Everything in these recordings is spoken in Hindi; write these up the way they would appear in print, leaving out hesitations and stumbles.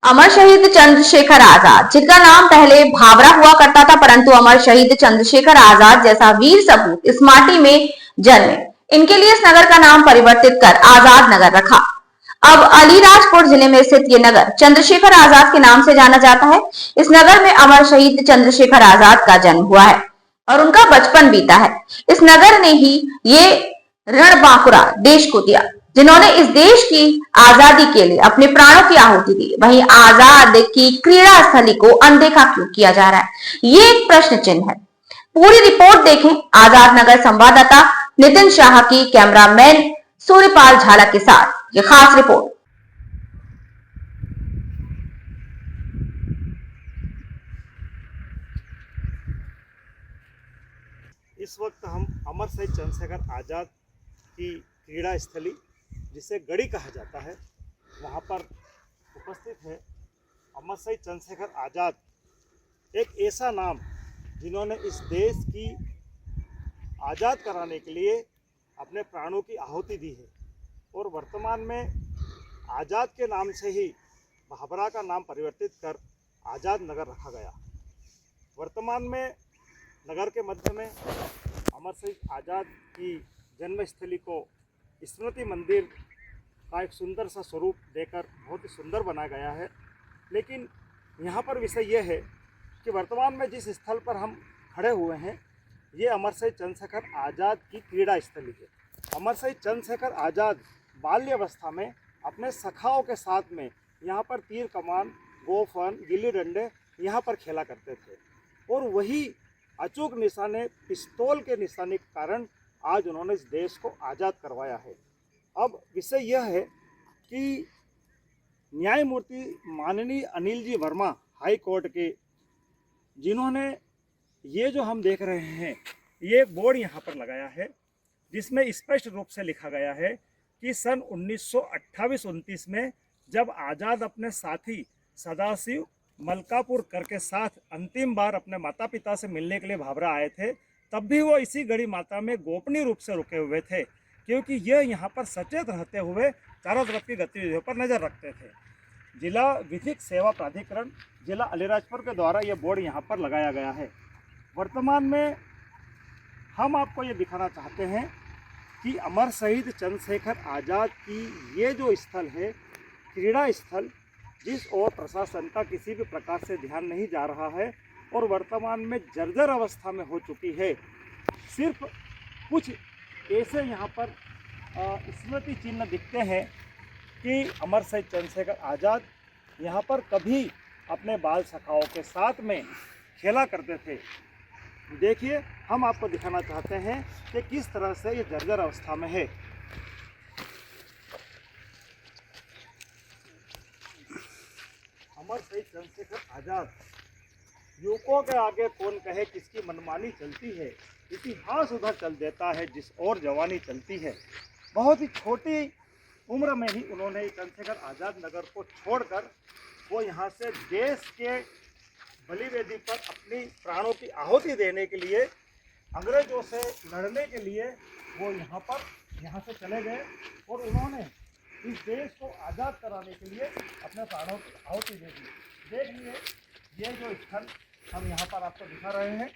अमर शहीद चंद्रशेखर आजाद, जिनका नाम पहले भावरा हुआ करता था, परंतु अमर शहीद चंद्रशेखर आजाद जैसा वीर सपूत इस माटी में जन्मे। इनके लिए इस नगर का नाम परिवर्तित कर आजाद नगर रखा। अब अलीराजपुर जिले में स्थित ये नगर चंद्रशेखर आजाद के नाम से जाना जाता है। इस नगर में अमर शहीद चंद्रशेखर आजाद का जन्म हुआ है और उनका बचपन बीता है। इस नगर ने ही ये रणबांकुरा देश को दिया, जिन्होंने इस देश की आजादी के लिए अपने प्राणों की आहुति दी। वहीं आजाद की क्रीड़ा स्थली को अनदेखा क्यों किया जा रहा है, ये एक प्रश्न चिन्ह है। पूरी रिपोर्ट देखें आजाद नगर संवाददाता नितिन शाह की कैमरामैन सूर्यपाल झाला के साथ ये खास रिपोर्ट। इस वक्त हम अमर शहीद चंद्रशेखर आज़ाद की क्रीड़ा स्थली, जिसे गढ़ी कहा जाता है, वहाँ पर उपस्थित है। अमर शहीद चंद्रशेखर आज़ाद एक ऐसा नाम जिन्होंने इस देश की आज़ाद कराने के लिए अपने प्राणों की आहुति दी है और वर्तमान में आज़ाद के नाम से ही भाभरा का नाम परिवर्तित कर आज़ाद नगर रखा गया। वर्तमान में नगर के मध्य में अमर शहीद आज़ाद की जन्मस्थली को स्मृति मंदिर का एक सुंदर सा स्वरूप देकर बहुत ही सुंदर बनाया गया है। लेकिन यहाँ पर विषय यह है कि वर्तमान में जिस स्थल पर हम खड़े हुए हैं, ये अमर शहीद चंद्रशेखर आज़ाद की क्रीड़ा स्थली है। अमर शहीद चंद्रशेखर आज़ाद बाल्यावस्था में अपने सखाओं के साथ में यहाँ पर तीर कमान, गोफन, गिल्ली डंडे यहाँ पर खेला करते थे और वही अचूक निशाने पिस्तौल के निशाने के कारण आज उन्होंने इस देश को आज़ाद करवाया है। अब विषय यह है कि न्यायमूर्ति माननीय अनिल जी वर्मा हाई कोर्ट के, जिन्होंने ये जो हम देख रहे हैं, ये बोर्ड यहाँ पर लगाया है जिसमें स्पष्ट रूप से लिखा गया है कि सन 1928-29 में जब आज़ाद अपने साथी सदाशिव मलकापुरकर के साथ अंतिम बार अपने माता पिता से मिलने के लिए भाभरा आए थे, तब भी वो इसी गढ़ी माता में गोपनीय रूप से रुके हुए थे, क्योंकि ये यहाँ पर सचेत रहते हुए चारों तरफ की गतिविधियों पर नज़र रखते थे। जिला विधिक सेवा प्राधिकरण जिला अलीराजपुर के द्वारा ये बोर्ड यहाँ पर लगाया गया है। वर्तमान में हम आपको ये दिखाना चाहते हैं कि अमर शहीद चंद्रशेखर आज़ाद की ये जो स्थल है, क्रीड़ा स्थल, जिस ओर प्रशासन का किसी भी प्रकार से ध्यान नहीं जा रहा है और वर्तमान में जर्जर अवस्था में हो चुकी है। सिर्फ कुछ ऐसे यहाँ पर स्मृति चिन्ह दिखते हैं कि अमर शहीद चंद्रशेखर आज़ाद यहाँ पर कभी अपने बाल सखाओं के साथ में खेला करते थे। देखिए, हम आपको दिखाना चाहते हैं कि किस तरह से ये जर्जर अवस्था में है। अमर शहीद चंद्रशेखर आज़ाद, युवकों के आगे कौन कहे किसकी मनमानी चलती है, इतिहास उधर चल देता है जिस ओर जवानी चलती है। बहुत ही छोटी उम्र में ही उन्होंने चंद्रशेखर आज़ाद नगर को छोड़कर वो यहाँ से देश के बलिवेदी पर अपनी प्राणों की आहुति देने के लिए, अंग्रेजों से लड़ने के लिए वो यहाँ से चले गए और उन्होंने इस देश को आज़ाद कराने के लिए अपने प्राणों की आहुति दे दी। देखिए, ये जो स्थल हम यहाँ पर आपको दिखा रहे हैं,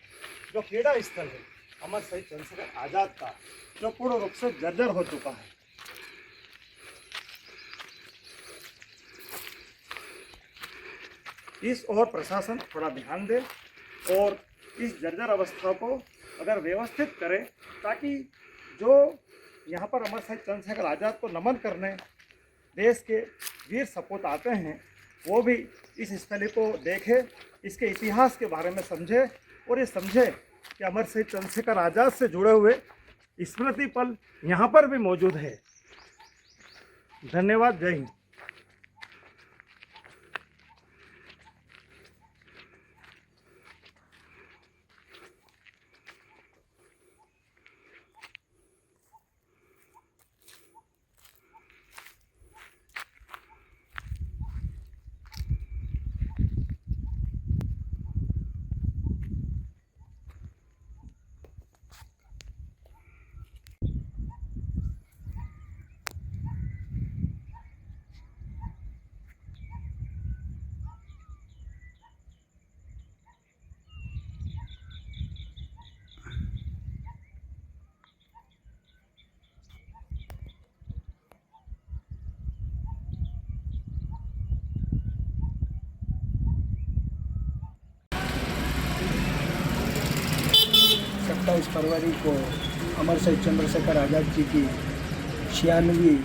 जो क्रीड़ा स्थल है अमर शहीद चंद्रशेखर आज़ाद का, जो पूर्ण रूप से जर्जर हो चुका है। इस ओर प्रशासन थोड़ा ध्यान दे और इस जर्जर अवस्था को अगर व्यवस्थित करे, ताकि जो यहाँ पर अमर शहीद चंद्रशेखर आज़ाद को नमन करने देश के वीर सपूत आते हैं, वो भी इस स्थली को देखे, इसके इतिहास के बारे में समझे और ये समझे कि अमर शहीद चंद्रशेखर आज़ाद से जुड़े हुए स्मृति पल यहाँ पर भी मौजूद है। धन्यवाद। जय हिंद। 27 फरवरी को अमर शहीद चंद्रशेखर आज़ाद जी की 96वीं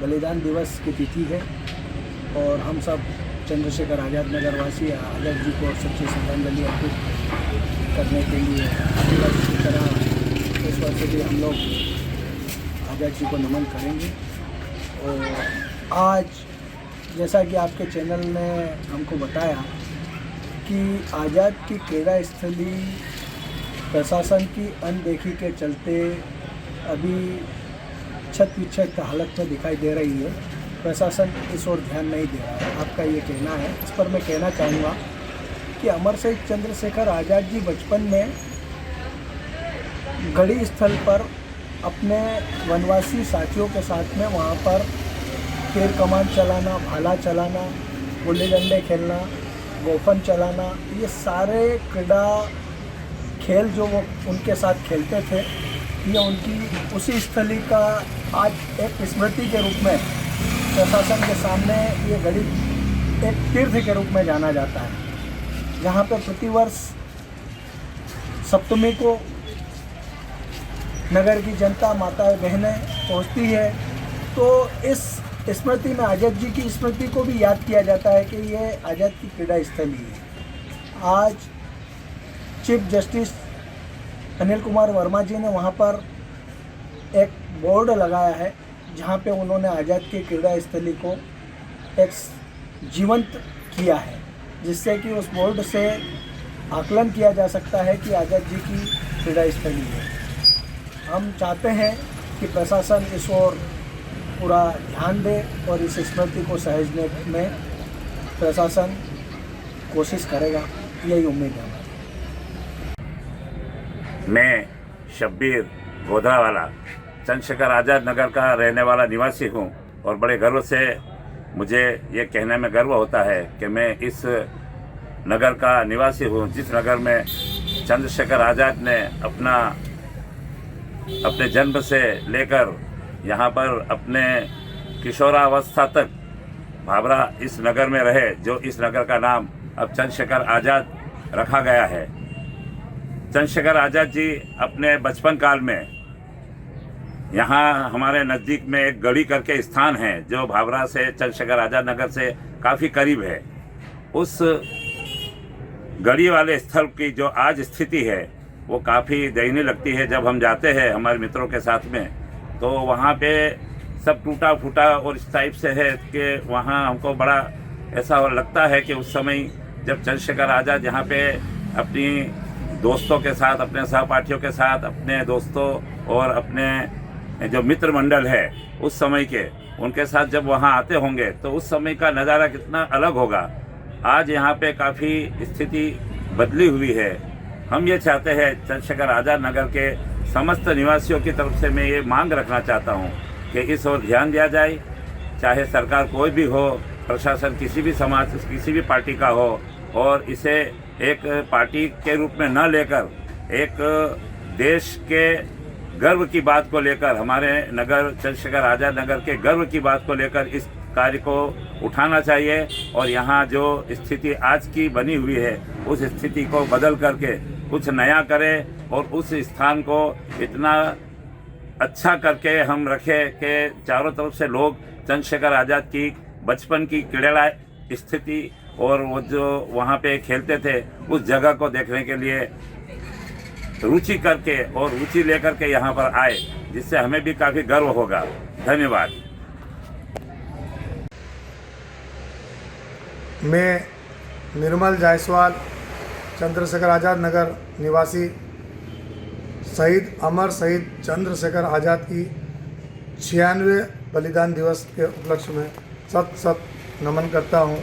बलिदान दिवस की तिथि है और हम सब चंद्रशेखर आज़ाद नगर वासी आज़ाद जी को सच्ची श्रद्धांजलि अर्पित करने के लिए की तरह इस वर्ष भी हम लोग आज़ाद जी को नमन करेंगे। और आज जैसा कि आपके चैनल ने हमको बताया कि आज़ाद की क्रीड़ा स्थली प्रशासन की अनदेखी के चलते अभी छत विक्षत हालत में दिखाई दे रही है। प्रशासन इस ओर ध्यान नहीं दे रहा है, आपका ये कहना है। इस पर मैं कहना चाहूँगा कि अमर शहीद चंद्रशेखर आज़ाद जी बचपन में गढ़ी स्थल पर अपने वनवासी साथियों के साथ में वहाँ पर तीर कमान चलाना, भाला चलाना, गुल्ली डंडे खेलना, गोफन चलाना, ये सारे क्रीड़ा खेल जो वो उनके साथ खेलते थे, ये उनकी उसी स्थली का आज एक स्मृति के रूप में प्रशासन के सामने ये गढ़ी एक तीर्थ के रूप में जाना जाता है, जहाँ पर प्रतिवर्ष सप्तमी को नगर की जनता, माता बहनें पहुँचती है। तो इस स्मृति में आज़ाद जी की स्मृति को भी याद किया जाता है कि ये आज़ाद की क्रीड़ा स्थली है। आज चीफ जस्टिस अनिल कुमार वर्मा जी ने वहाँ पर एक बोर्ड लगाया है, जहाँ पे उन्होंने आज़ाद की क्रीड़ा स्थली को एक जीवंत किया है, जिससे कि उस बोर्ड से आकलन किया जा सकता है कि आज़ाद जी की क्रीड़ा स्थली है। हम चाहते हैं कि प्रशासन इस ओर पूरा ध्यान दे और इस स्मृति को सहेजने में प्रशासन कोशिश करेगा, यही उम्मीद है। मैं शब्बीर गोधरावाला चंद्रशेखर आज़ाद नगर का रहने वाला निवासी हूँ और बड़े गर्व से मुझे ये कहने में गर्व होता है कि मैं इस नगर का निवासी हूँ, जिस नगर में चंद्रशेखर आज़ाद ने अपने जन्म से लेकर यहाँ पर अपने किशोरावस्था तक भाभरा इस नगर में रहे, जो इस नगर का नाम अब चंद्रशेखर आज़ाद रखा गया है। चंद्रशेखर आज़ाद जी अपने बचपन काल में यहाँ हमारे नज़दीक में एक गढ़ी करके स्थान है, जो भाभरा से चंद्रशेखर आज़ाद नगर से काफ़ी करीब है। उस गढ़ी वाले स्थल की जो आज स्थिति है वो काफ़ी दयनीय लगती है। जब हम जाते हैं हमारे मित्रों के साथ में, तो वहाँ पे सब टूटा फूटा और इस टाइप से है कि वहाँ हमको बड़ा ऐसा लगता है कि उस समय जब चंद्रशेखर आज़ाद यहाँ पे अपनी दोस्तों के साथ, अपने सहपाठियों के साथ, अपने दोस्तों और अपने जो मित्र मंडल है उस समय के, उनके साथ जब वहाँ आते होंगे तो उस समय का नज़ारा कितना अलग होगा। आज यहाँ पे काफ़ी स्थिति बदली हुई है। हम ये चाहते हैं, चंद्रशेखर आज़ाद नगर के समस्त निवासियों की तरफ से मैं ये मांग रखना चाहता हूँ कि इस ओर ध्यान दिया जाए, चाहे सरकार कोई भी हो, प्रशासन किसी भी समाज, किसी भी पार्टी का हो, और इसे एक पार्टी के रूप में न लेकर एक देश के गर्व की बात को लेकर, हमारे नगर चंद्रशेखर आज़ाद नगर के गर्व की बात को लेकर इस कार्य को उठाना चाहिए और यहाँ जो स्थिति आज की बनी हुई है उस स्थिति को बदल करके कुछ नया करें और उस स्थान को इतना अच्छा करके हम रखें कि चारों तरफ से लोग चंद्रशेखर आज़ाद की बचपन की क्रीड़ा स्थिति और वो जो वहाँ पे खेलते थे उस जगह को देखने के लिए रुचि करके और रुचि लेकर के यहाँ पर आए, जिससे हमें भी काफ़ी गर्व होगा। धन्यवाद। मैं निर्मल जायसवाल चंद्रशेखर आज़ाद नगर निवासी अमर शहीद चंद्रशेखर आज़ाद की 96वें बलिदान दिवस के उपलक्ष्य में सत नमन करता हूँ।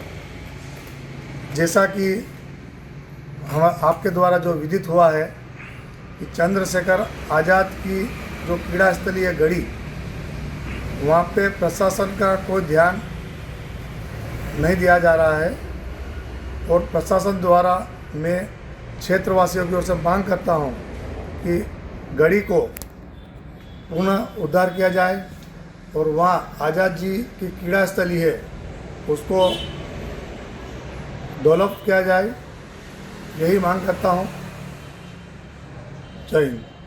जैसा कि हम आपके द्वारा जो विदित हुआ है कि चंद्रशेखर आज़ाद की जो क्रीड़ा स्थली है गढ़ी, वहाँ पे प्रशासन का कोई ध्यान नहीं दिया जा रहा है और प्रशासन द्वारा मैं क्षेत्रवासियों की ओर से मांग करता हूँ कि गढ़ी को पुनः उद्धार किया जाए और वहाँ आज़ाद जी की क्रीड़ा स्थली है उसको डेवलप किया जाए, यही मांग करता हूँ। जय हिंद।